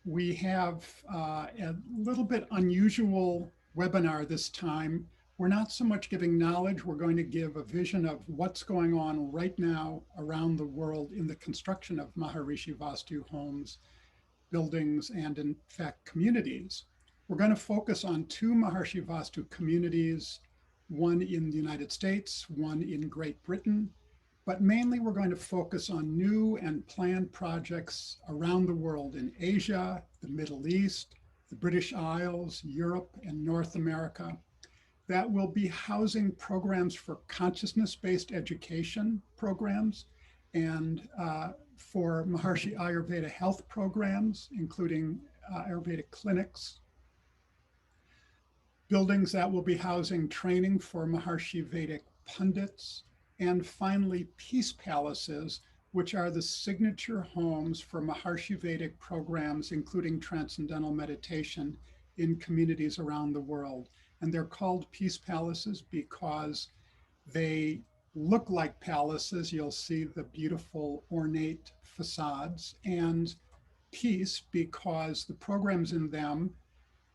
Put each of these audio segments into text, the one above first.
We have a little bit unusual webinar this time. We're not so much giving knowledge, we're going to give a vision of what's going on right now around the world in the construction of Maharishi Vastu homes, buildings, and in fact, communities. We're going to focus on two Maharishi Vastu communities, one in the United States, one in Great Britain, but mainly we're going to focus on new and planned projects around the world in Asia, the Middle East, the British Isles, Europe, and North America that will be housing programs for consciousness-based education programs and for Maharishi Ayurveda health programs, including Ayurvedic clinics, buildings that will be housing training for Maharishi Vedic pundits, and finally, peace palaces, which are the signature homes for Maharishi Vedic programs, including transcendental meditation in communities around the world. And they're called peace palaces because they look like palaces. You'll see the beautiful ornate facades, and peace because the programs in them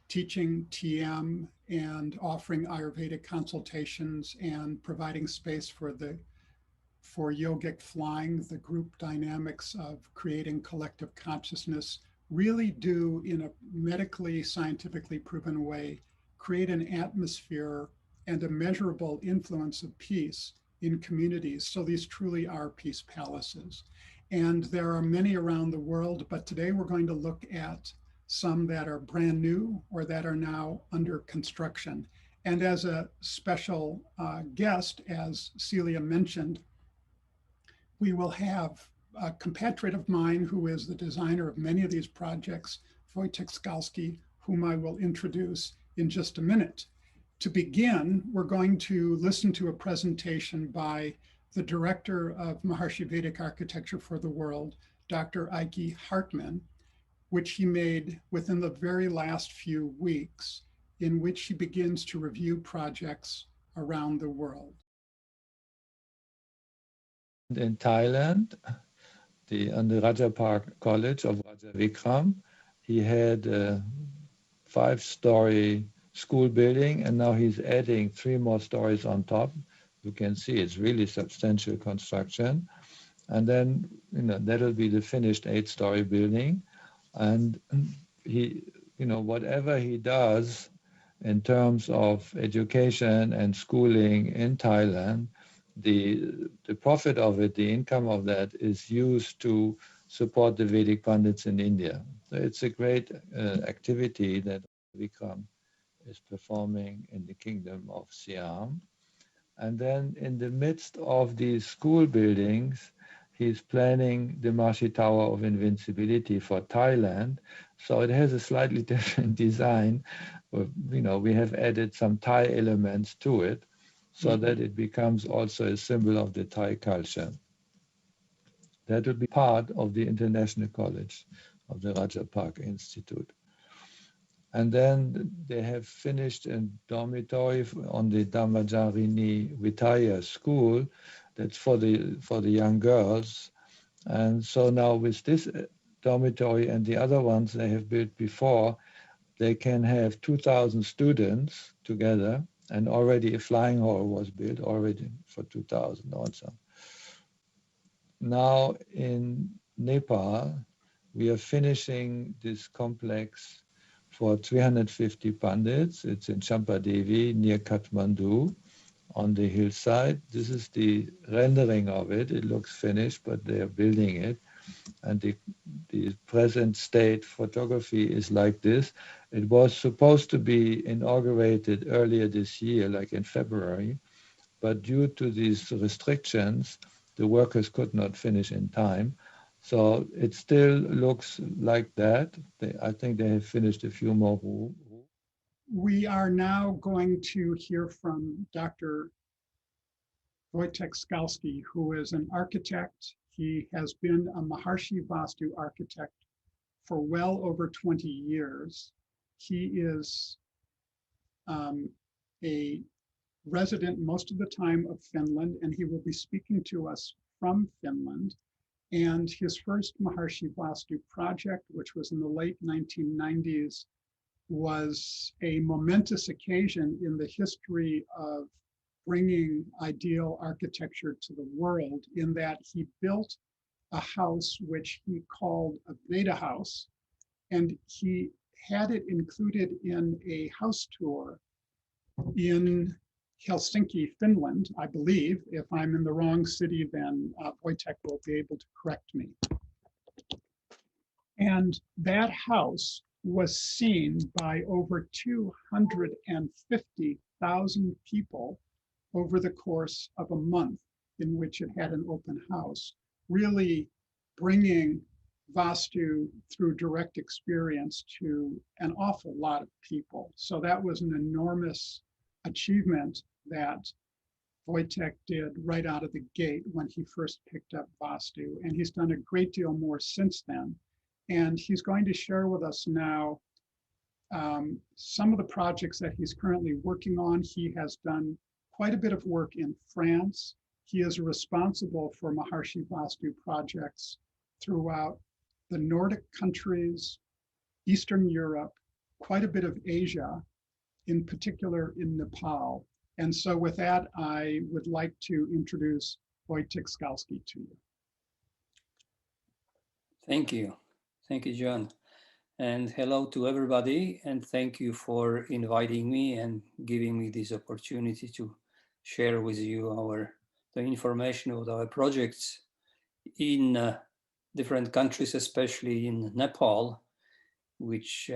teaching TM and offering Ayurvedic consultations and providing space for yogic flying, the group dynamics of creating collective consciousness really do, in a medically, scientifically proven way, create an atmosphere and a measurable influence of peace in communities. So these truly are peace palaces. And there are many around the world, but today we're going to look at some that are brand new or that are now under construction. And as a special guest, as Celia mentioned, we will have a compatriot of mine who is the designer of many of these projects, Wojtek Skalski, whom I will introduce in just a minute. To begin, we're going to listen to a presentation by the director of Maharishi Vedic Architecture for the World, Dr. Eike Hartman, which he made within the very last few weeks, in which he begins to review projects around the world. In Thailand, on the Raja Park College of Raja Vikram, he had a 5-story school building, and now he's adding 3 more stories on top. You can see it's really substantial construction. And then, that'll be the finished 8-story building. And he, whatever he does in terms of education and schooling in Thailand, the profit of it, the income of that is used to support the Vedic pundits in India. So it's a great activity that Vikram is performing in the kingdom of Siam. And then in the midst of these school buildings, he's planning the Maharishi Tower of Invincibility for Thailand. So it has a slightly different design. We have added some Thai elements to it so that it becomes also a symbol of the Thai culture. That will be part of the International College of the Raja Park Institute. And then they have finished a dormitory on the Dhammajarini Vitaya school. That's for the young girls. And so now with this dormitory and the other ones they have built before, they can have 2,000 students together. And already a flying hall was built already for 2,000 also. Now in Nepal, we are finishing this complex for 350 pandits. It's in Champhadevi near Kathmandu on the hillside. This is the rendering of it. It looks finished, but they are building it. And the present state photography is like this. It was supposed to be inaugurated earlier this year, like in February, but due to these restrictions, the workers could not finish in time. So it still looks like that. I think they have finished a few more rooms. We are now going to hear from Dr. Wojtek Skalski, who is an architect. He has been a Maharishi Vastu architect for well over 20 years. He is a resident most of the time of Finland, and he will be speaking to us from Finland. And his first Maharishi Vastu project, which was in the late 1990s, was a momentous occasion in the history of bringing ideal architecture to the world, in that he built a house which he called a Veda house, and he had it included in a house tour in Helsinki, Finland, I believe. If I'm in the wrong city, then Wojtek will be able to correct me. And that house was seen by over 250,000 people over the course of a month in which it had an open house, really bringing Vastu through direct experience to an awful lot of people. So that was an enormous achievement that Wojtek did right out of the gate when he first picked up Vastu. And he's done a great deal more since then. And he's going to share with us now some of the projects that he's currently working on. He has done quite a bit of work in France. He is responsible for Maharishi Vastu projects throughout the Nordic countries, Eastern Europe, quite a bit of Asia, in particular in Nepal. And so with that, I would like to introduce Wojtek Skalski to you. Thank you. Thank you, John. And hello to everybody. And thank you for inviting me and giving me this opportunity to share with you the information of our projects in different countries, especially in Nepal, which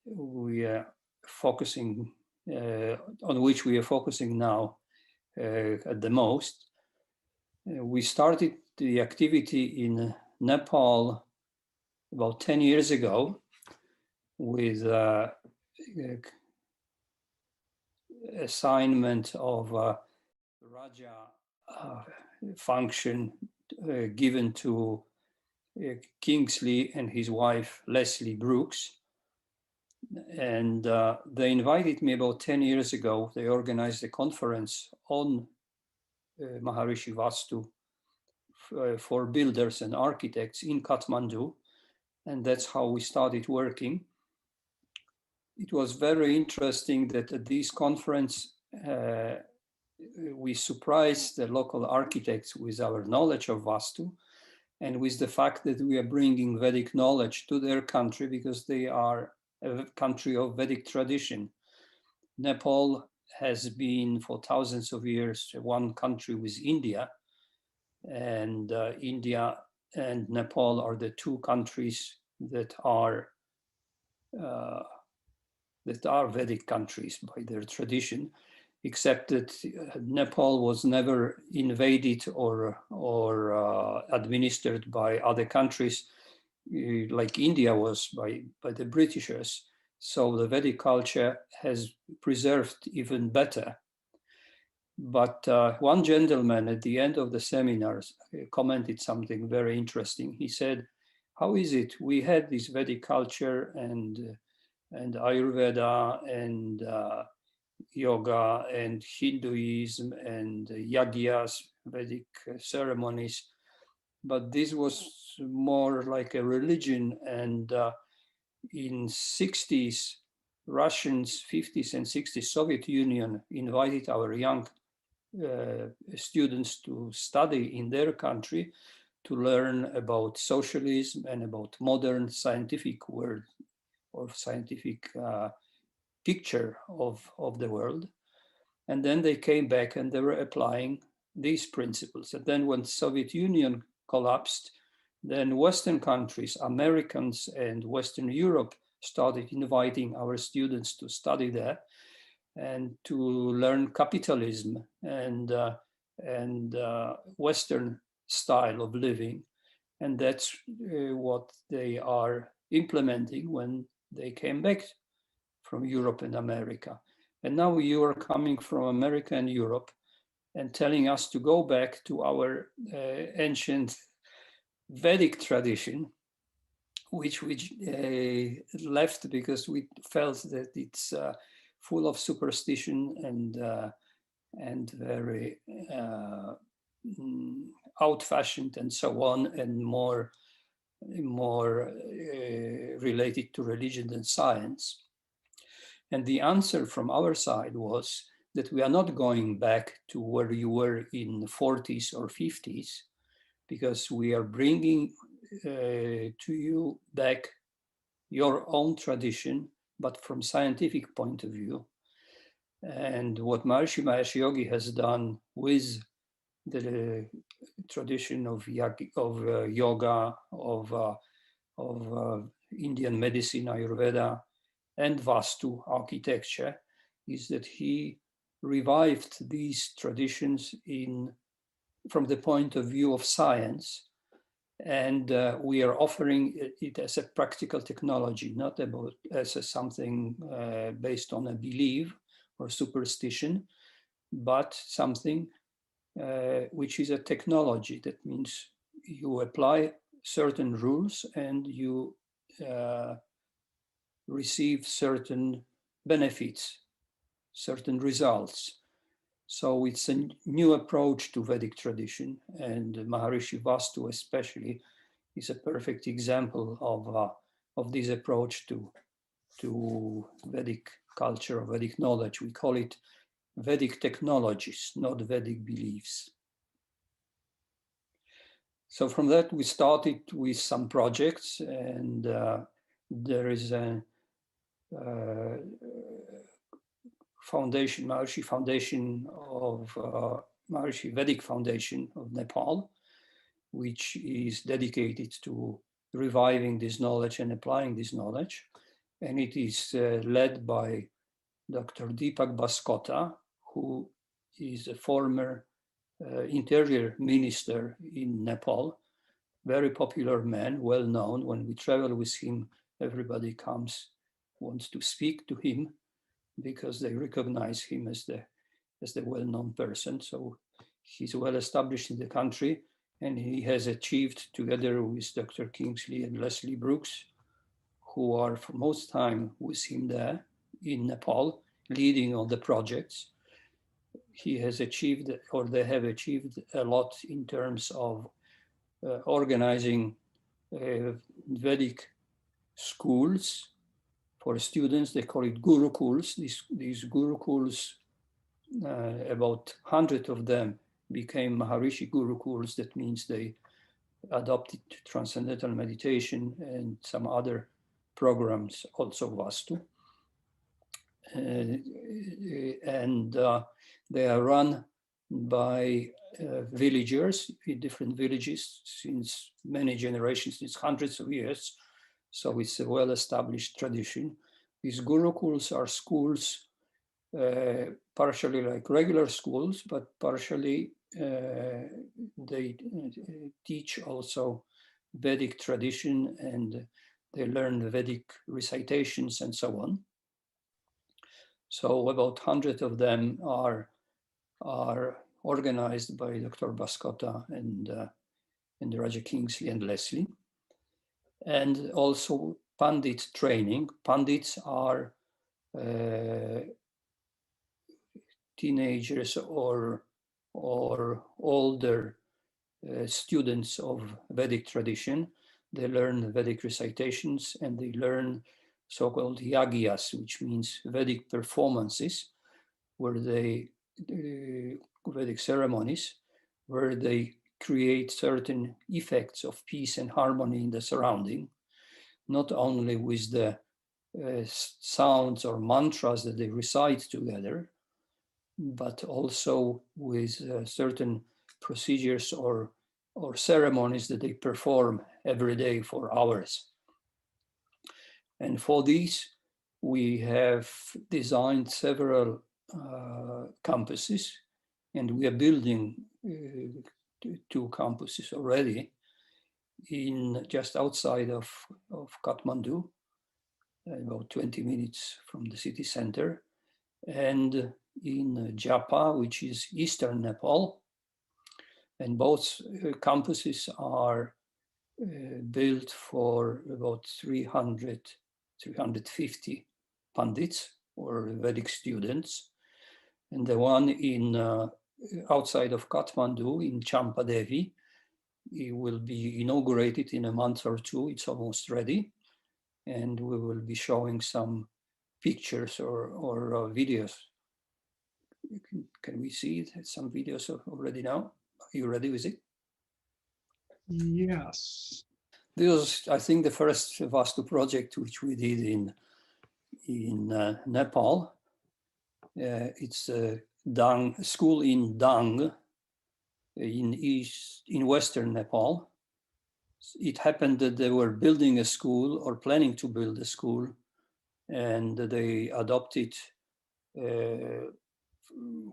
we are focusing on which we are focusing now at the most. We started the activity in Nepal about 10 years ago with assignment of Raja function given to Kingsley and his wife, Leslie Brooks. And they invited me about 10 years ago. They organized a conference on Maharishi Vastu for builders and architects in Kathmandu. And that's how we started working. It was very interesting that at this conference, we surprised the local architects with our knowledge of Vastu and with the fact that we are bringing Vedic knowledge to their country because they are a country of Vedic tradition. Nepal has been for thousands of years one country with India, and India and Nepal are the two countries that are Vedic countries by their tradition, except that Nepal was never invaded or administered by other countries like India was by the Britishers. So the Vedic culture has preserved even better. But one gentleman at the end of the seminars commented something very interesting. He said, how is it we had this Vedic culture and Ayurveda and yoga and Hinduism and yagyas, Vedic ceremonies, but this was more like a religion. And in 60s, Russians, 50s and 60s, Soviet Union invited our young students to study in their country to learn about socialism and about modern scientific world or scientific picture of the world. And then they came back and they were applying these principles. And then when Soviet Union collapsed, then Western countries, Americans and Western Europe started inviting our students to study there and to learn capitalism and Western style of living. And that's what they are implementing when they came back from Europe and America. And now you are coming from America and Europe and telling us to go back to our ancient Vedic tradition, which left because we felt that it's full of superstition and very old-fashioned and so on, and more related to religion and science. And the answer from our side was that we are not going back to where you were in the 40s or 50s, because we are bringing to you back your own tradition, but from scientific point of view. And what Maharishi Mahesh Yogi has done with the tradition of yoga, of Indian medicine, Ayurveda, and Vastu architecture, is that he revived these traditions from the point of view of science. And we are offering it as a practical technology, not as something based on a belief or superstition, but something which is a technology. That means you apply certain rules and you receive certain benefits, certain results. So it's a new approach to Vedic tradition, and Maharishi Vastu especially is a perfect example of this approach to Vedic culture, Vedic knowledge. We call it Vedic technologies, not Vedic beliefs. So from that, we started with some projects, and there is a foundation, Maharishi Foundation of Maharishi Vedic Foundation of Nepal, which is dedicated to reviving this knowledge and applying this knowledge. And it is led by Dr. Deepak Baskota, who is a former interior minister in Nepal, very popular man, well known. When we travel with him, everybody wants to speak to him because they recognize him as the well-known person. So he's well established in the country, and he has achieved, together with Dr. Kingsley and Leslie Brooks, who are for most time with him there in Nepal, leading all the projects. He has achieved, or they have achieved, a lot in terms of organizing Vedic schools for students. They call it gurukuls. These gurukuls, about 100 of them became Maharishi gurukuls. That means they adopted transcendental meditation and some other programs, also Vastu. And they are run by villagers in different villages since many generations, since hundreds of years. So it's a well-established tradition. These gurukuls are schools, partially like regular schools, but partially they teach also Vedic tradition, and they learn Vedic recitations and so on. So about 100 of them are organized by Dr. Baskota and Raja Kingsley and Leslie. And also Pandit training. Pandits are teenagers or older students of Vedic tradition. They learn Vedic recitations, and they learn so-called yagyas, which means Vedic performances, where they, Vedic ceremonies, where they create certain effects of peace and harmony in the surrounding, not only with the sounds or mantras that they recite together, but also with certain procedures or ceremonies that they perform every day for hours. And for these, we have designed several campuses, and we are building 2 campuses already just outside of Kathmandu, about 20 minutes from the city center, and in Japa, which is eastern Nepal. And both campuses are built for about 350 pandits or Vedic students. And the one in outside of Kathmandu in Champhadevi. It will be inaugurated in a month or two. It's almost ready. And we will be showing some pictures or videos. Can we see it? Some videos already now. Are you ready with it? Yes. This was, I think, the first Vastu project which we did in Nepal. It's a school in Dang in western Nepal. It happened that they were building a school or planning to build a school, and they adopted a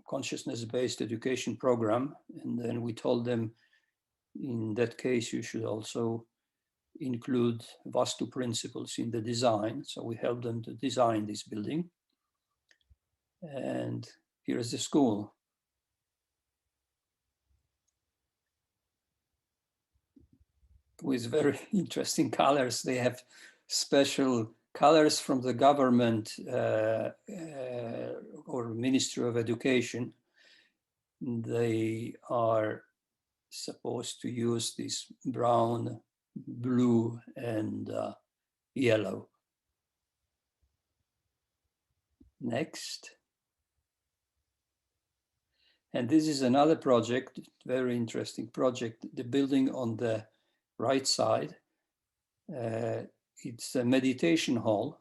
consciousness-based education program. And then we told them, in that case, you should also include Vastu principles in the design. So we helped them to design this building. And here is the school. With very interesting colors. They have special colors from the government or Ministry of Education. They are supposed to use this brown, blue, and yellow. Next. And this is another project, very interesting project. The building on the right side, it's a meditation hall.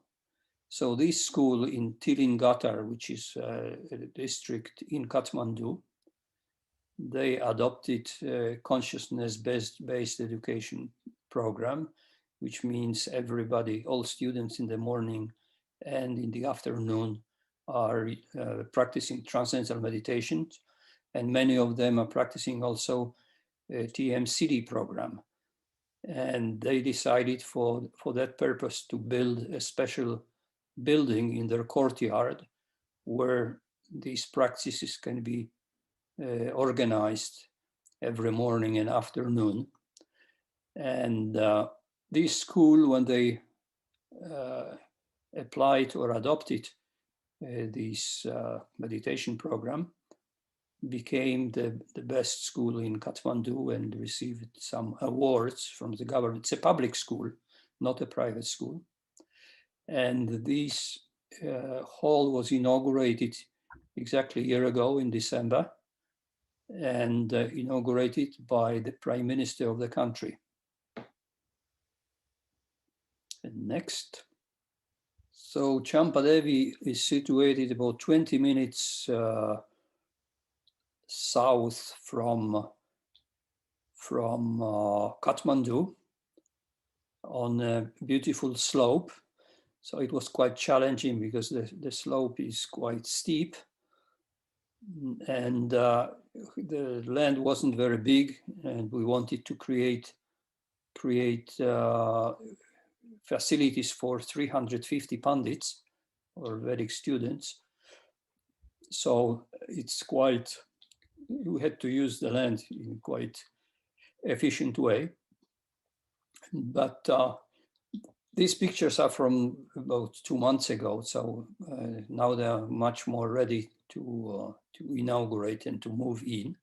So this school in Tilingatar, which is a district in Kathmandu, they adopted a consciousness-based education program, which means everybody, all students in the morning and in the afternoon are practicing transcendental meditations. And many of them are practicing also a TMCD program. And they decided for that purpose to build a special building in their courtyard where these practices can be organized every morning and afternoon. And this school, when they applied or adopted this meditation program, became the best school in Kathmandu and received some awards from the government. It's a public school, not a private school. And this hall was inaugurated exactly a year ago in December, and inaugurated by the Prime Minister of the country. And next. So Champhadevi is situated about 20 minutes south from Kathmandu on a beautiful slope. So it was quite challenging because the slope is quite steep, and the land wasn't very big, and we wanted to create facilities for 350 pandits or Vedic students. So it's quite, we had to use the land in quite efficient way. But these pictures are from about 2 months ago. So now they are much more ready to inaugurate and to move in.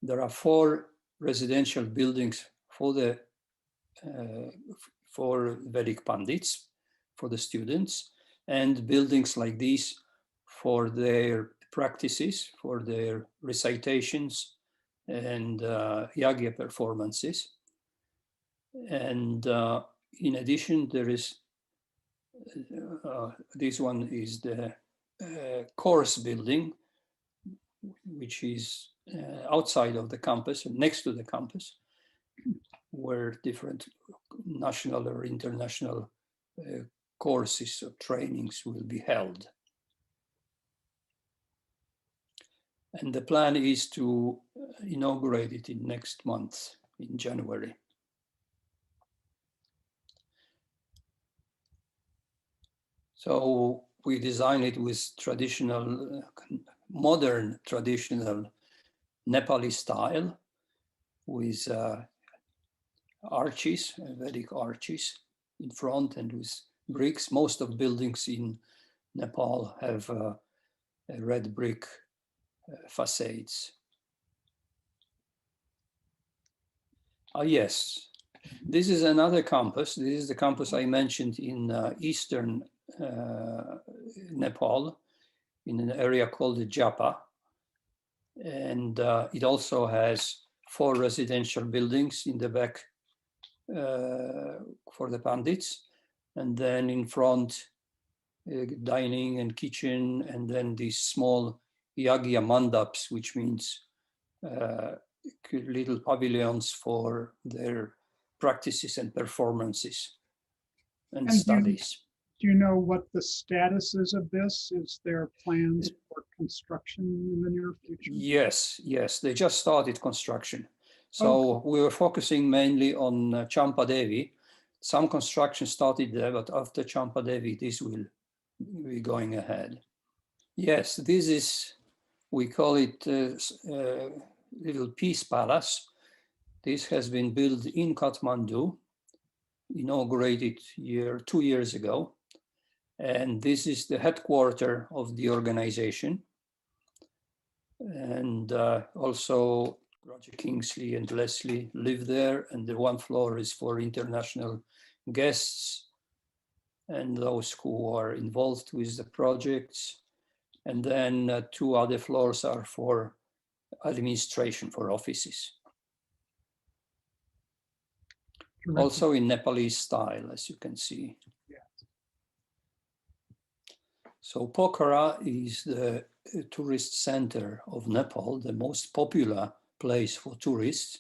There are 4 residential buildings for the for Vedic Pandits, for the students, and buildings like these for their practices, for their recitations and yagya performances. And in addition, there is, this one is the course building, which is outside of the campus, next to the campus, where different national or international courses or trainings will be held. And the plan is to inaugurate it in next month, in January. So we designed it with traditional, modern traditional Nepali style, with arches, Vedic arches in front, and with bricks. Most of buildings in Nepal have a red brick facades. Yes, this is another campus. This is the campus I mentioned in eastern Nepal, in an area called the Japa. And it also has 4 residential buildings in the back for the Pandits. And then in front, dining and kitchen, and then these small yagya mandaps, which means little pavilions for their practices and performances and studies. Do you know what the status is of this? Is there plans for construction in the near future? Yes, they just started construction. So we were focusing mainly on Champhadevi. Some construction started there, but after Champhadevi, this will be going ahead. Yes, this is, we call it Little Peace Palace. This has been built in Kathmandu, inaugurated 2 years ago. And this is the headquarters of the organization. And also Roger Kingsley and Leslie live there. And the 1 floor is for international guests and those who are involved with the projects. And then 2 other floors are for administration, for offices. Terrific. Also in Nepalese style, as you can see. Yes. So Pokhara is the tourist center of Nepal, the most popular place for tourists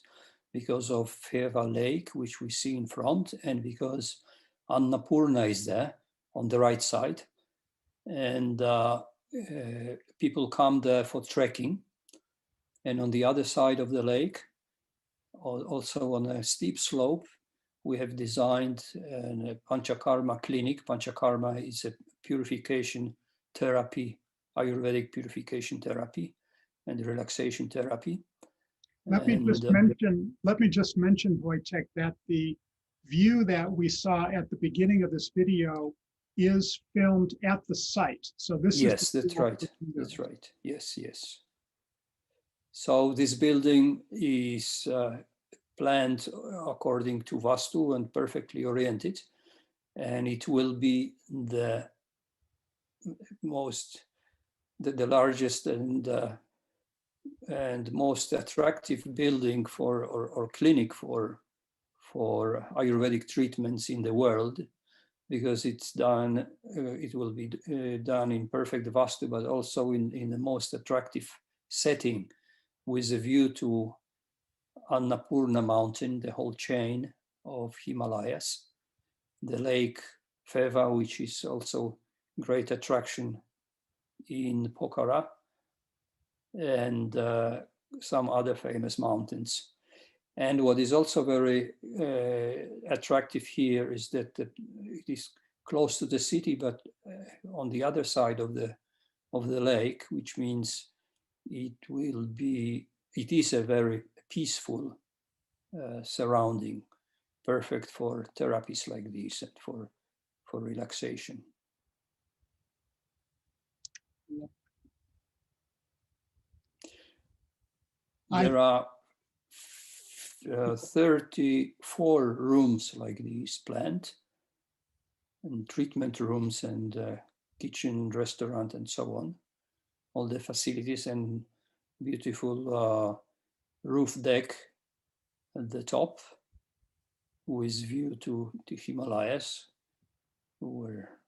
because of Pheva Lake, which we see in front, and because Annapurna is there on the right side. And people come there for trekking. And on the other side of the lake, also on a steep slope, we have designed a Panchakarma clinic. Panchakarma is a purification therapy, Ayurvedic purification therapy and relaxation therapy. Let me just mention, Wojtek, that the view that we saw at the beginning of this video is filmed at the site. So this yes, is that's right. That's right. Yes. So this building is planned according to Vastu and perfectly oriented, and it will be the largest and most attractive building for or clinic for Ayurvedic treatments in the world, because it's done. It will be done in perfect Vastu, but also in the most attractive setting, with a view to Annapurna mountain, the whole chain of Himalayas, the lake Pheva, which is also great attraction in Pokhara, and some other famous mountains. And what is also very attractive here is that it is close to the city, but on the other side of the lake, which means it is a very peaceful surrounding, perfect for therapies like this and for relaxation. There are 34 rooms like these planned, and treatment rooms and kitchen, restaurant, and so on. All the facilities and beautiful roof deck at the top with view to the Himalayas, where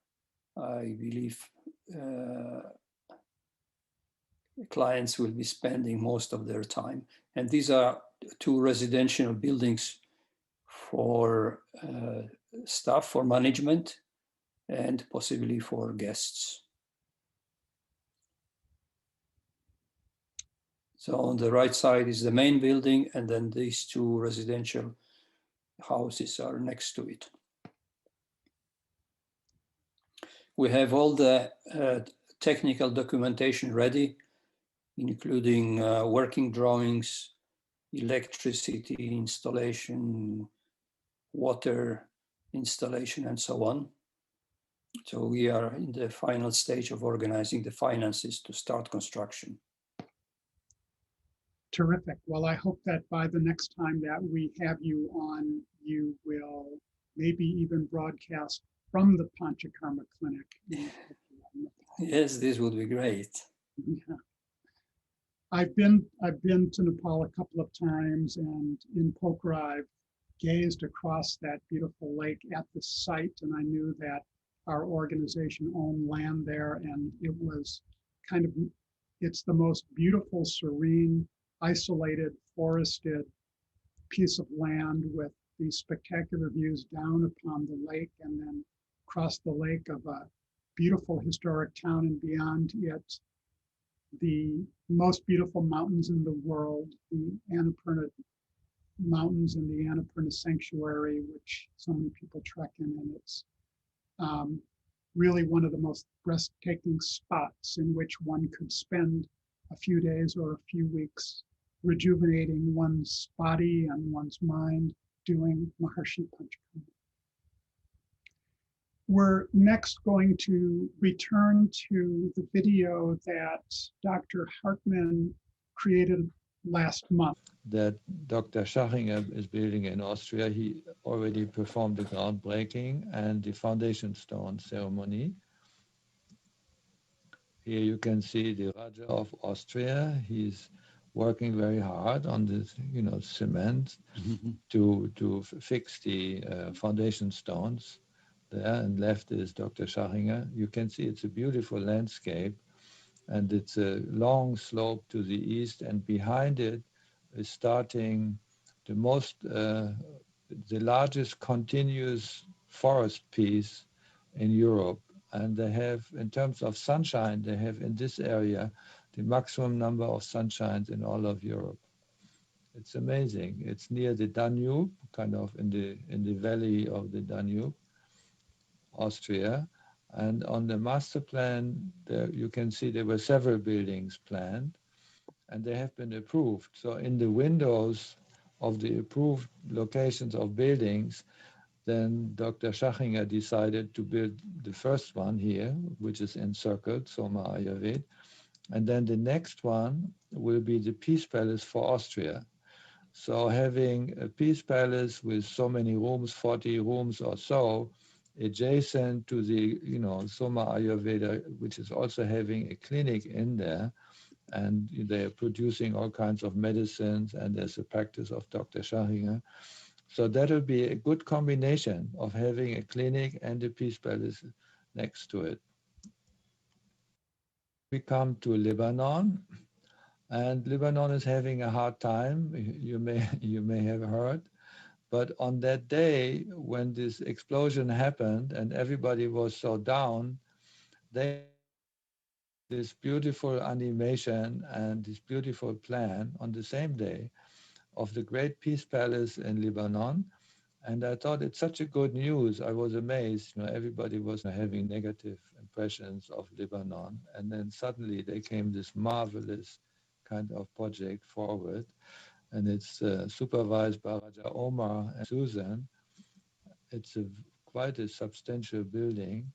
I believe clients will be spending most of their time. And these are 2 residential buildings for staff, for management, and possibly for guests. So on the right side is the main building, and then these 2 residential houses are next to it. We have all the technical documentation ready, including working drawings, electricity installation, water installation, and so on. So we are in the final stage of organizing the finances to start construction. Terrific. Well, I hope that by the next time that we have you on, you will maybe even broadcast from the Panchakarma Clinic in Nepal. Yes, this would be great. Yeah. I've been to Nepal a couple of times, and in Pokhara, I've gazed across that beautiful lake at the site, and I knew that our organization owned land there, and it was kind of, it's the most beautiful, serene, isolated, forested piece of land with these spectacular views down upon the lake and then across the lake of a beautiful historic town, and beyond it, the most beautiful mountains in the world, the Annapurna Mountains and the Annapurna Sanctuary, which so many people trek in, and it's really one of the most breathtaking spots in which one could spend a few days or a few weeks rejuvenating one's body and one's mind doing Maharishi Panchakarma. We're next going to return to the video that Dr. Hartmann created last month. That Dr. Schachinger is building in Austria. He already performed the groundbreaking and the foundation stone ceremony. Here you can see the Raja of Austria. He's working very hard on this, cement to fix the foundation stones there. And left is Dr. Schachinger. You can see it's a beautiful landscape, and it's a long slope to the east, and behind it is starting the largest continuous forest piece in Europe. And they have, in terms of sunshine, they have in this area the maximum number of sunshines in all of Europe. It's amazing. It's near the Danube, kind of in the valley of the Danube, Austria. And on the master plan, there you can see there were several buildings planned, and they have been approved. So in the windows of the approved locations of buildings, then Dr. Schachinger decided to build the first one here, which is encircled, Soma Ayurved. And then the next one will be the Peace Palace for Austria. So having a Peace Palace with so many rooms, 40 rooms or so, adjacent to the, Soma Ayurveda, which is also having a clinic in there, and they're producing all kinds of medicines, and there's a practice of Dr. Schachinger. So that'll be a good combination of having a clinic and a Peace Palace next to it. We come to Lebanon, and Lebanon is having a hard time, you may have heard. But on that day, when this explosion happened and everybody was so down, they this beautiful animation and this beautiful plan on the same day of the great Peace Palace in Lebanon. And I thought it's such a good news. I was amazed. Everybody was having negative impressions of Lebanon. And then suddenly there came this marvelous kind of project forward. And it's supervised by Raja Omar and Susan. It's quite a substantial building.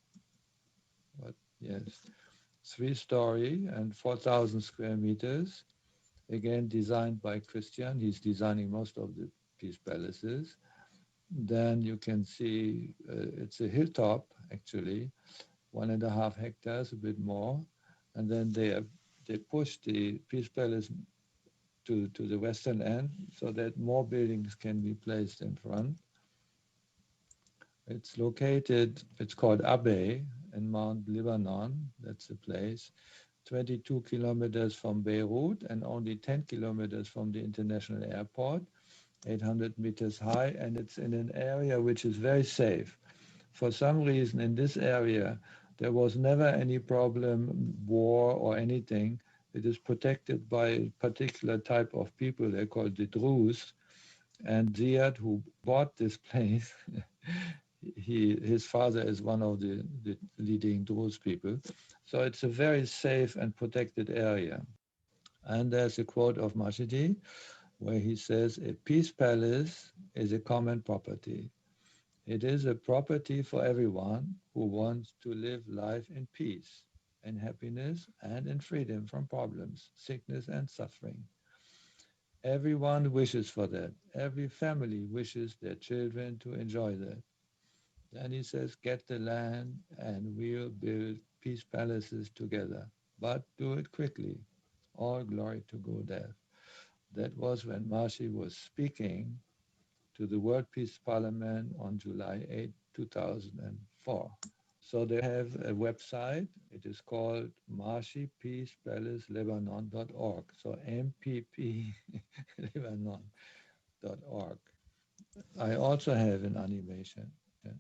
But yes, 3-story and 4,000 square meters. Again, designed by Christian. He's designing most of the Peace Palaces. Then you can see it's a hilltop, actually, 1.5 hectares, a bit more. And then they push the Peace Palace to the western end so that more buildings can be placed in front. It's located, it's called Abbey in Mount Lebanon, that's the place, 22 kilometers from Beirut and only 10 kilometers from the international airport, 800 meters high, and it's in an area which is very safe. For some reason in this area, there was never any problem, war or anything. It is protected by a particular type of people, they're called the Druze. And Ziad, who bought this place, his father is one of the leading Druze people. So it's a very safe and protected area. And there's a quote of Maharishi where he says, a peace palace is a common property. It is a property for everyone who wants to live life in peace, in happiness, and in freedom from problems, sickness, and suffering. Everyone wishes for that. Every family wishes their children to enjoy that. Then he says, get the land and we'll build peace palaces together, but do it quickly. All glory to Gurudev. That was when Maharishi was speaking to the World Peace Parliament on July 8, 2004. So they have a website. It is called maharshipeacepalacelebanon.org. So mpplebanon.org. I also have an animation. Yeah.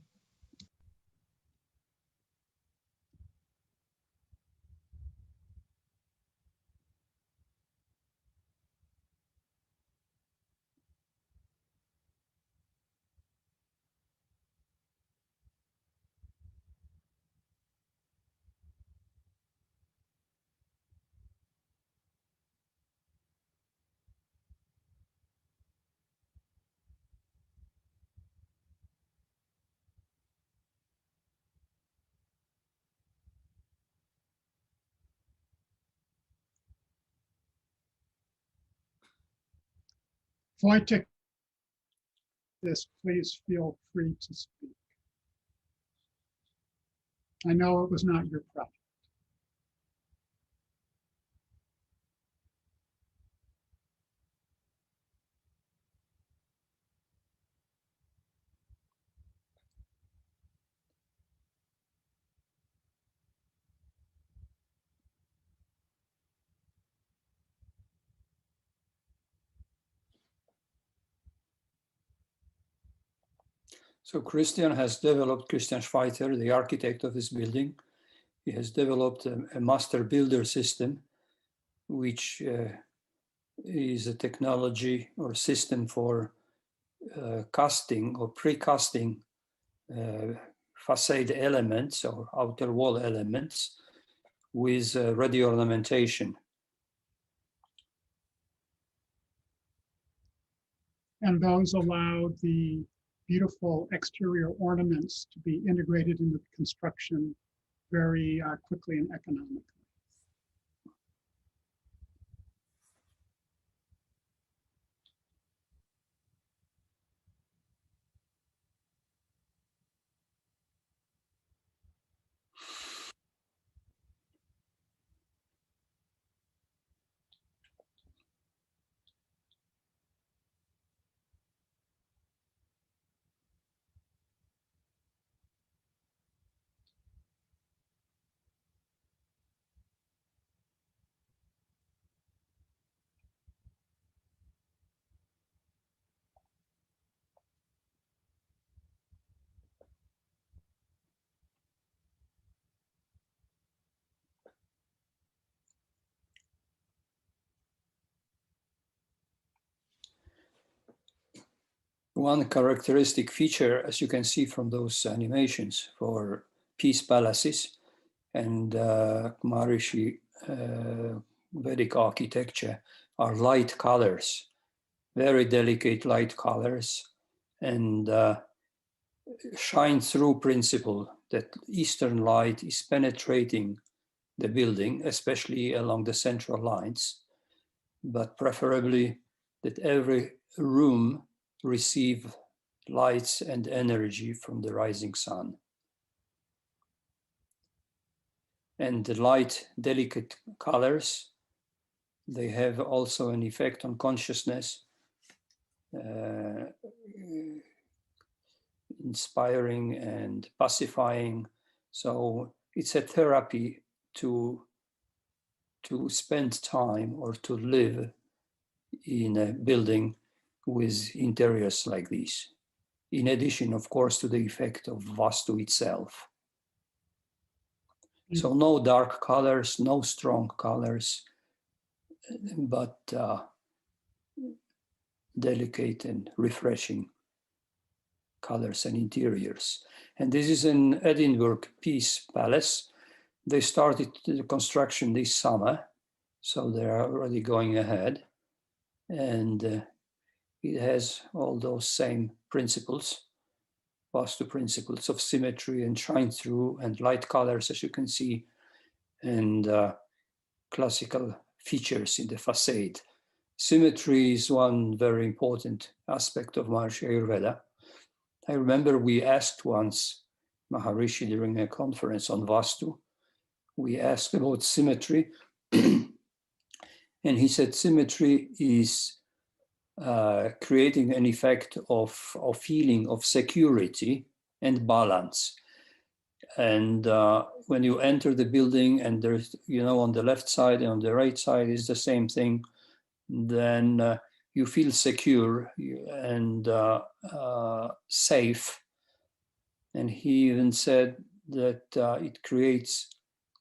Wojtek, this, please feel free to speak. I know it was not your project. So Christian Schweiter, the architect of this building, he has developed a master builder system, which is a technology or system for casting or pre-casting facade elements or outer wall elements with ready ornamentation. And those allow the beautiful exterior ornaments to be integrated into the construction very quickly and economically. One characteristic feature, as you can see from those animations for peace palaces and Maharishi Vedic architecture, are light colors, very delicate light colors, and shine through principle that Eastern light is penetrating the building, especially along the central lines, but preferably that every room receive lights and energy from the rising sun. And the light, delicate colors, they have also an effect on consciousness, inspiring and pacifying. So it's a therapy to spend time or to live in a building with interiors like this. In addition, of course, to the effect of Vastu itself. So no dark colors, no strong colors, but delicate and refreshing colors and interiors. And this is an Edinburgh Peace Palace. They started the construction this summer, so they're already going ahead. And it has all those same principles, Vastu principles of symmetry and shine through and light colors, as you can see, and classical features in the facade. symmetry is one very important aspect of Maharishi Ayurveda. I remember we asked once Maharishi during a conference on Vastu, we asked about symmetry, and he said symmetry is creating an effect of feeling of security and balance. And when you enter the building and there's, on the left side and on the right side is the same thing, then you feel secure and safe. And he even said that it creates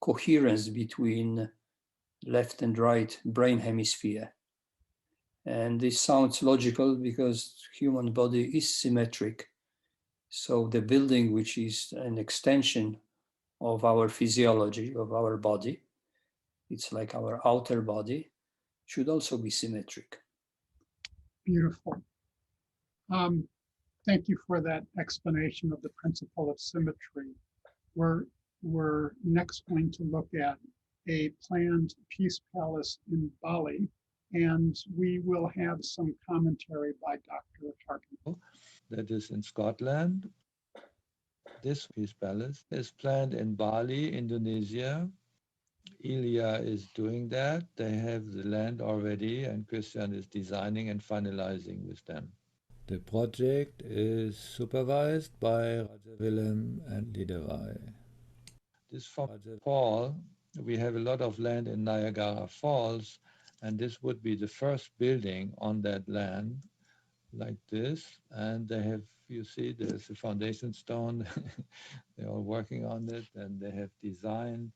coherence between left and right brain hemisphere. And this sounds logical because human body is symmetric. So the building, which is an extension of our physiology, of our body, it's like our outer body, should also be symmetric. Beautiful. Thank you for that explanation of the principle of symmetry. We're next going to look at a planned peace palace in Bali, and we will have some commentary by Dr. Harkin. That is in Scotland. This peace palace is planned in Bali, Indonesia. Ilya is doing that. They have the land already, and Christian is designing and finalizing with them. The project is supervised by Raja Willem and Lidewij. This from Raja Paul, we have a lot of land in Niagara Falls, and this would be the first building on that land like this. And they have, you see, there's a foundation stone. They're all working on it, and they have designed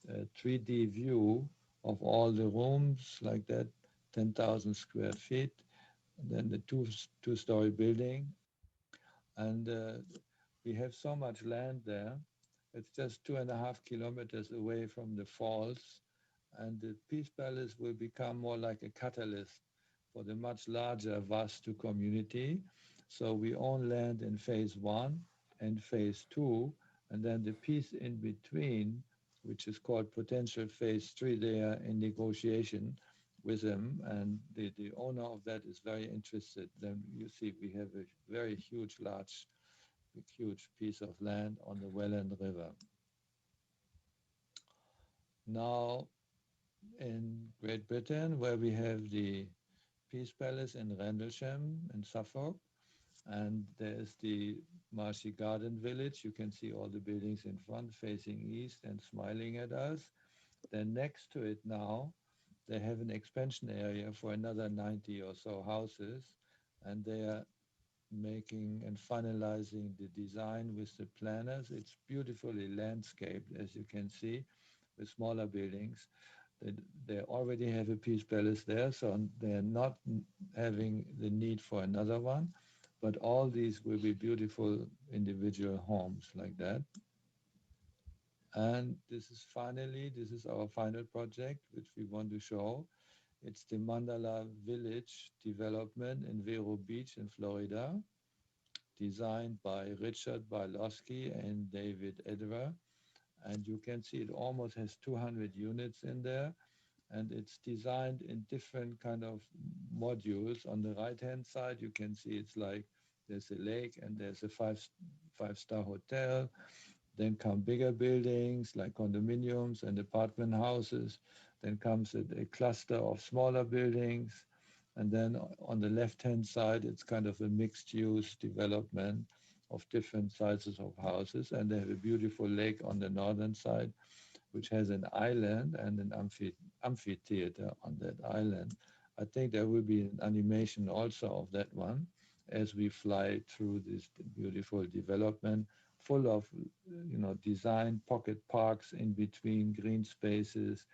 a 3D view of all the rooms like that, 10,000 square feet. And then the two-story building. And we have so much land there. It's just 2.5 kilometers away from the falls. And the Peace Palace will become more like a catalyst for the much larger Vastu community. So we own land in phase 1 and phase 2, and then the piece in between, which is called potential phase 3, they are in negotiation with them, and the owner of that is very interested. Then you see we have a very huge piece of land on the Welland River. Now in Great Britain, where we have the Peace Palace in Rendlesham in Suffolk, and there's the Marshy Garden Village. You can see all the buildings in front facing east and smiling at us. Then next to it now, they have an expansion area for another 90 or so houses, and they are making and finalizing the design with the planners. It's beautifully landscaped, as you can see, with smaller buildings. They already have a Peace Palace there, so they're not having the need for another one, but all these will be beautiful individual homes like that. And this is our final project, which we want to show. It's the Mandala Village development in Vero Beach in Florida, designed by Richard Barlowski and David Edwer. And you can see it almost has 200 units in there. And it's designed in different kind of modules. On the right-hand side, you can see it's like there's a lake and there's a five-star hotel. Then come bigger buildings like condominiums and apartment houses. Then comes a cluster of smaller buildings. And then on the left-hand side, it's kind of a mixed-use development of different sizes of houses. And they have a beautiful lake on the northern side, which has an island and an amphitheater on that island. I think there will be an animation also of that one as we fly through this beautiful development full of, designed pocket parks in between green spaces,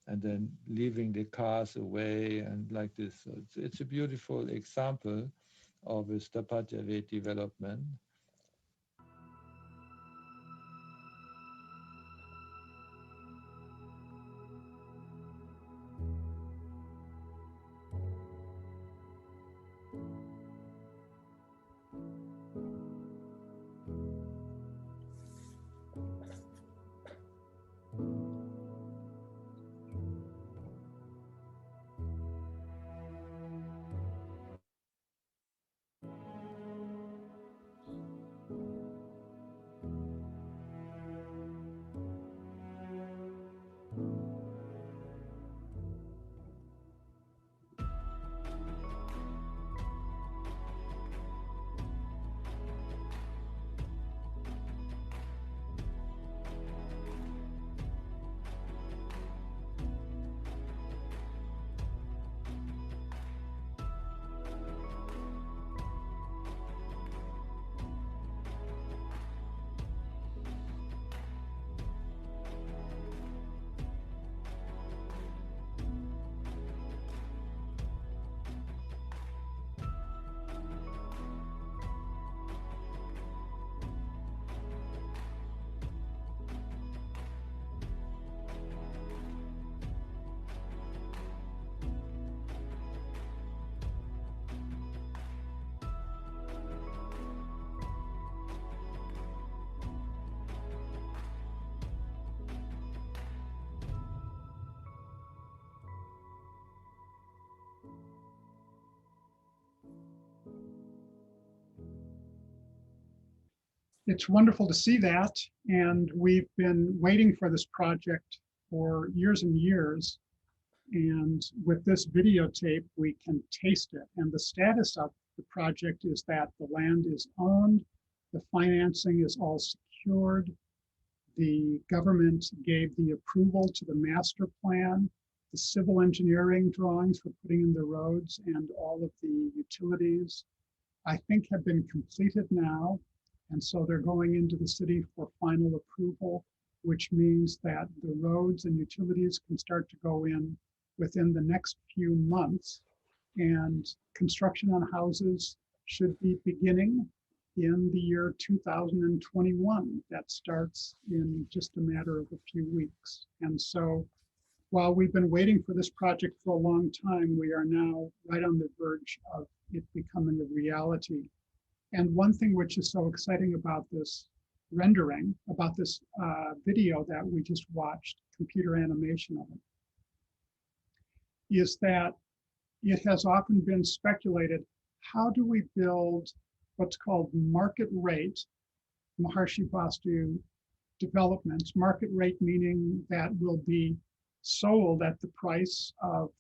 and then leaving the cars away and like this. So it's a beautiful example of a Stapatya development. It's wonderful to see that. And we've been waiting for this project for years and years. And with this videotape, we can taste it. And the status of the project is that the land is owned, the financing is all secured, the government gave the approval to the master plan, the civil engineering drawings for putting in the roads and all of the utilities, I think, have been completed now. And so they're going into the city for final approval, which means that the roads and utilities can start to go in within the next few months. And construction on houses should be beginning in the year 2021. That starts in just a matter of a few weeks. And so while we've been waiting for this project for a long time, we are now right on the verge of it becoming a reality. And one thing which is so exciting about this rendering, about this video that we just watched, computer animation of it, is that it has often been speculated, how do we build what's called market rate Maharishi Vastu developments? Market rate meaning that will be sold at the price of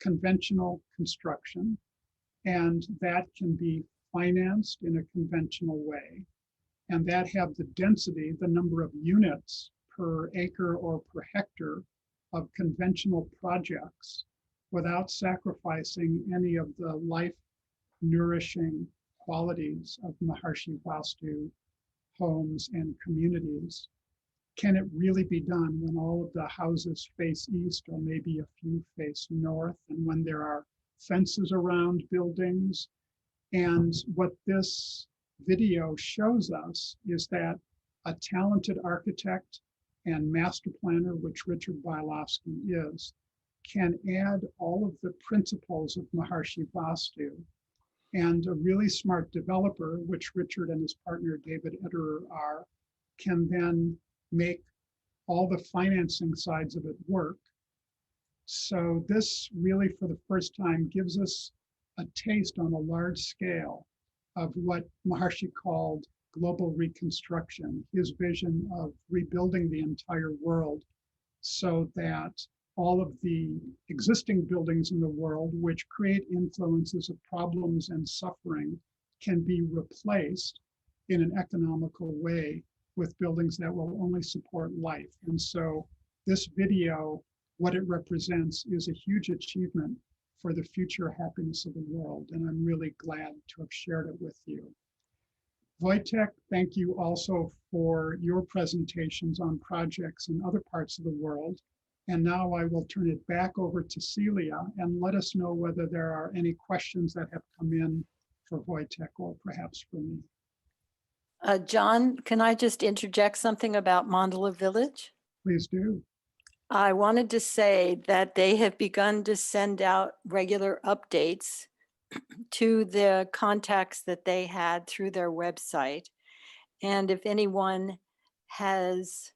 conventional construction, and that can be financed in a conventional way, and that have the density, the number of units per acre or per hectare of conventional projects without sacrificing any of the life nourishing qualities of Maharishi Vastu homes and communities. Can it really be done when all of the houses face east or maybe a few face north, and when there are fences around buildings? And what this video shows us is that a talented architect and master planner, which Richard Bailovsky is, can add all of the principles of Maharishi Vastu, and a really smart developer, which Richard and his partner David Ederer are, can then make all the financing sides of it work. So this really, for the first time, gives us a taste on a large scale of what Maharishi called global reconstruction, his vision of rebuilding the entire world so that all of the existing buildings in the world, which create influences of problems and suffering, can be replaced in an economical way with buildings that will only support life. And so this video, what it represents is a huge achievement for the future happiness of the world. And I'm really glad to have shared it with you. Wojtek, thank you also for your presentations on projects in other parts of the world. And now I will turn it back over to Celia and let us know whether there are any questions that have come in for Wojtek or perhaps for me. Jon, can I just interject something about Mandala Village? Please do. I wanted to say that they have begun to send out regular updates to the contacts that they had through their website. And if anyone has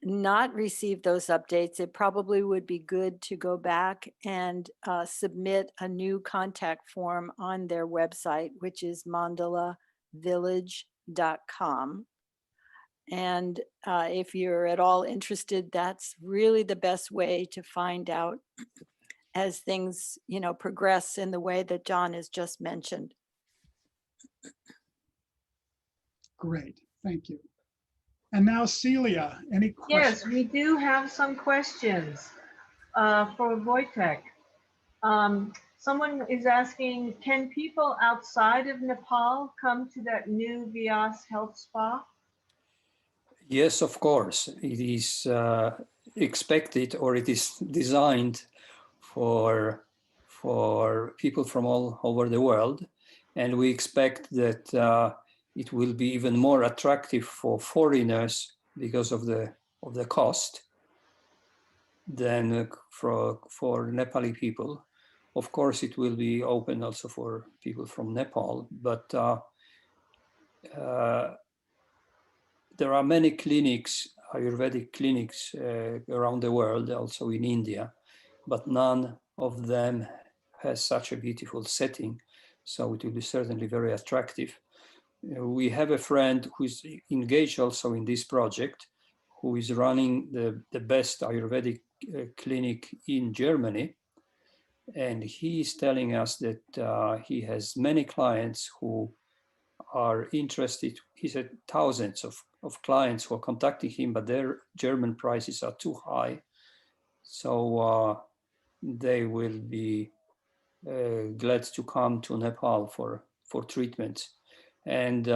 not received those updates, it probably would be good to go back and submit a new contact form on their website, which is mandalavillage.com. And if you're at all interested, that's really the best way to find out as things, progress in the way that Jon has just mentioned. Great, thank you. And now Celia, any questions? Yes, we do have some questions for Wojtek. Someone is asking, can people outside of Nepal come to that new Vyas health spa? Yes, of course. It is expected, or it is designed for people from all over the world. And we expect that it will be even more attractive for foreigners because of the cost than for Nepali people. Of course, it will be open also for people from Nepal, but there are many clinics, Ayurvedic clinics around the world, also in India, but none of them has such a beautiful setting. So it will be certainly very attractive. We have a friend who is engaged also in this project, who is running the best Ayurvedic clinic in Germany. And he is telling us that he has many clients who are interested. He said thousands of clients who are contacting him, but their German prices are too high. So they will be glad to come to Nepal for treatment. And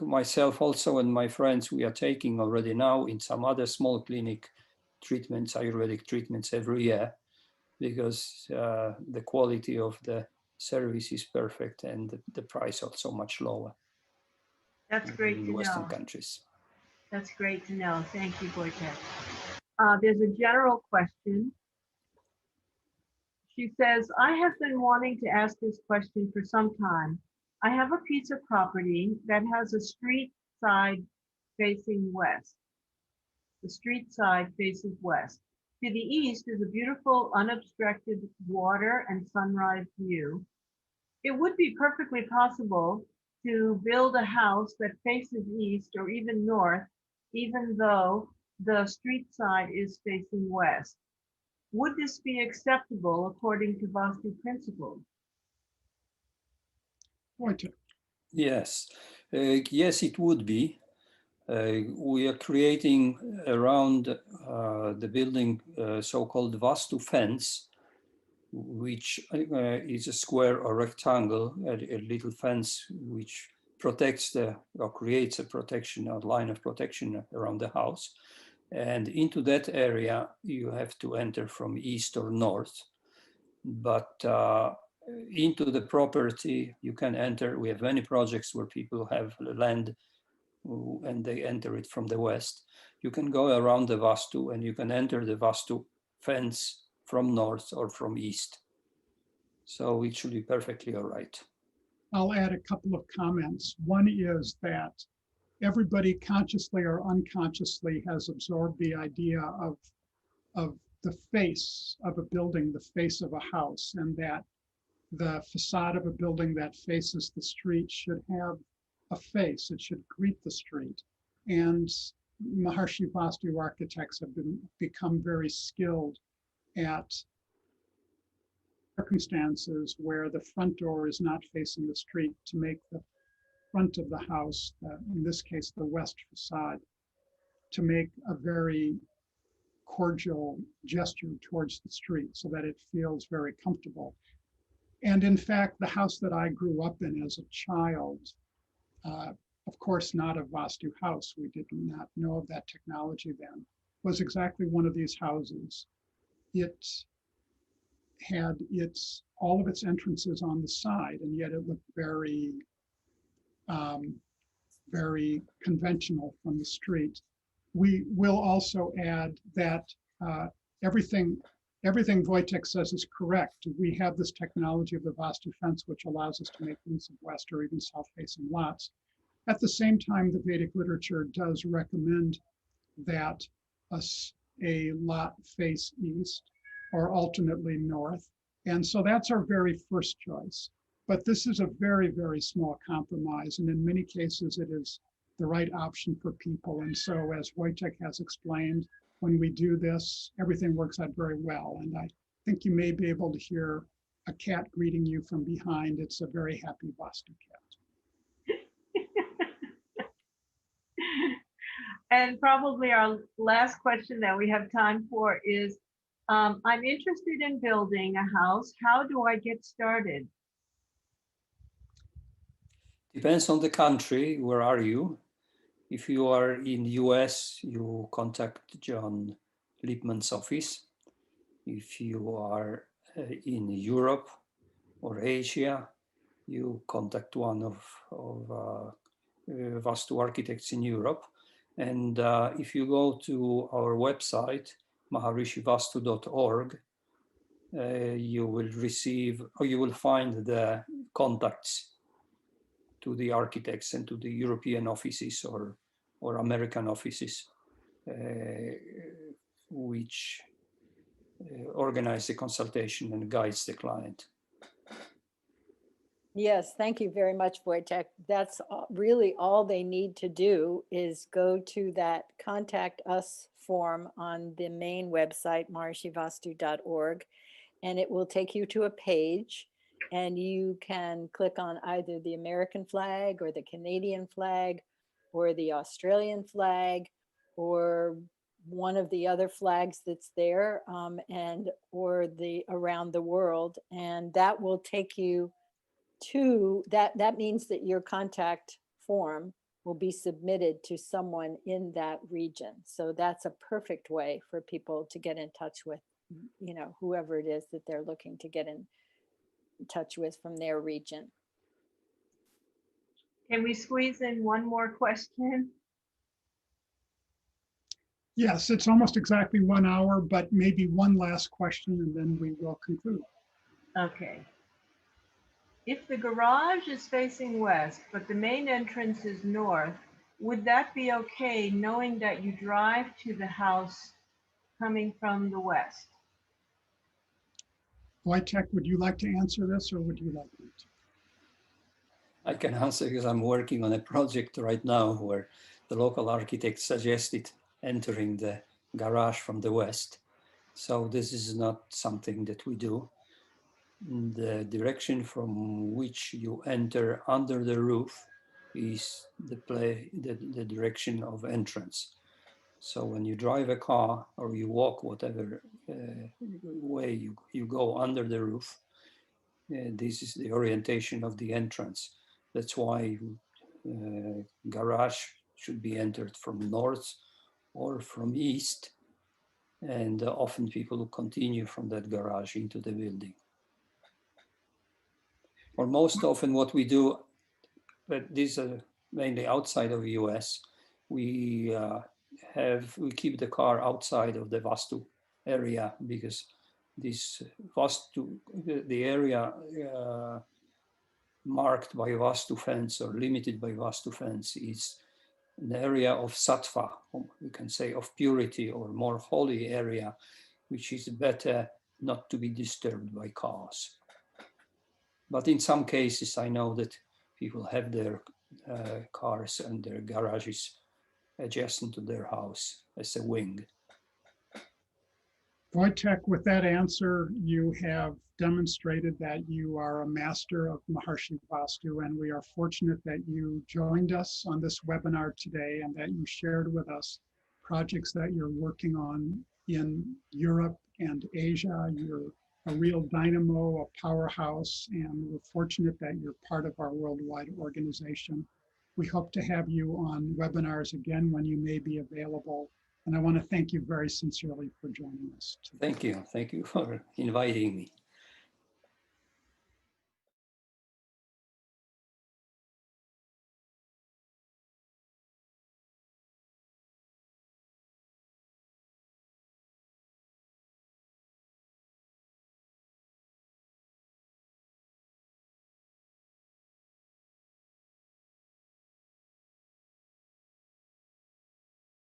myself also and my friends, we are taking already now in some other small clinic treatments, Ayurvedic treatments every year, because the quality of the service is perfect and the price also much lower. That's great in to Western know. countries. That's great to know. Thank you, Wojtek. There's a general question. She says, I have been wanting to ask this question for some time. I have a piece of property that has a street side facing west. The street side faces west. To the east is a beautiful unobstructed water and sunrise view. It would be perfectly possible to build a house that faces east or even north, even though the street side is facing west. Would this be acceptable according to Vastu principles? Wojtek. Yes, yes, it would be. We are creating around the building so-called Vastu fence, which is a square or rectangle, a little fence which protects or creates a protection, a line of protection around the house. And into that area, you have to enter from east or north. But into the property, you can enter. We have many projects where people have land and they enter it from the west. You can go around the Vastu and you can enter the Vastu fence from north or from east. So it should be perfectly all right. I'll add a couple of comments. One is that everybody consciously or unconsciously has absorbed the idea of the face of a building, the face of a house, and that the facade of a building that faces the street should have a face. It should greet the street. And Maharishi Vastu architects have become very skilled at circumstances where the front door is not facing the street to make the front of the house, in this case, the west facade, to make a very cordial gesture towards the street so that it feels very comfortable. And in fact, the house that I grew up in as a child, of course, not a Vastu house, we did not know of that technology then, was exactly one of these houses. It had all of its entrances on the side, and yet it looked very, very conventional from the street. We will also add that everything Wojtek says is correct. We have this technology of the Vastu fence, which allows us to make use of west or even south-facing lots. At the same time, the Vedic literature does recommend that a lot face east or alternately north. And so that's our very first choice. But this is a very, very small compromise. And in many cases, it is the right option for people. And so as Wojtek has explained, when we do this, everything works out very well. And I think you may be able to hear a cat greeting you from behind. It's a very happy Vastu cat. And probably our last question that we have time for is, I'm interested in building a house. How do I get started? Depends on the country. Where are you? If you are in the US, you contact Jon Lipman's office. If you are in Europe or Asia, you contact one of Vastu architects in Europe. And if you go to our website, maharishivastu.org, you will receive, or you will find the contacts to the architects and to the European offices or American offices, which organize the consultation and guides the client. Yes, thank you very much, Wojtek. That's really all they need to do is go to that contact us form on the main website, maharishivastu.org, and it will take you to a page, and you can click on either the American flag or the Canadian flag or the Australian flag or one of the other flags that's there, and or the around the world, and that will take you to that means that your contact form will be submitted to someone in that region. So that's a perfect way for people to get in touch with, whoever it is that they're looking to get in touch with from their region. Can we squeeze in one more question? Yes, it's almost exactly 1 hour, but maybe one last question and then we will conclude. Okay. If the garage is facing west, but the main entrance is north, would that be okay knowing that you drive to the house coming from the west? Wojtek, would you like to answer this or would you like me to? I can answer because I'm working on a project right now where the local architect suggested entering the garage from the west. So this is not something that we do. The direction from which you enter under the roof is the direction of entrance. So when you drive a car or you walk whatever way you go under the roof, this is the orientation of the entrance. That's why garage should be entered from north or from east. And often people continue from that garage into the building. Or most often what we do, but these are mainly outside of the US, we keep the car outside of the Vastu area because this Vastu, the area marked by Vastu fence or limited by Vastu fence is an area of sattva, we can say of purity or more holy area, which is better not to be disturbed by cars. But in some cases, I know that people have their cars and their garages adjacent to their house as a wing. Wojtek, with that answer, you have demonstrated that you are a master of Maharishi Vastu, and we are fortunate that you joined us on this webinar today and that you shared with us projects that you're working on in Europe and Asia. You're a real dynamo, a powerhouse, and we're fortunate that you're part of our worldwide organization. We hope to have you on webinars again when you may be available. And I want to thank you very sincerely for joining us today. Thank you. Thank you for inviting me.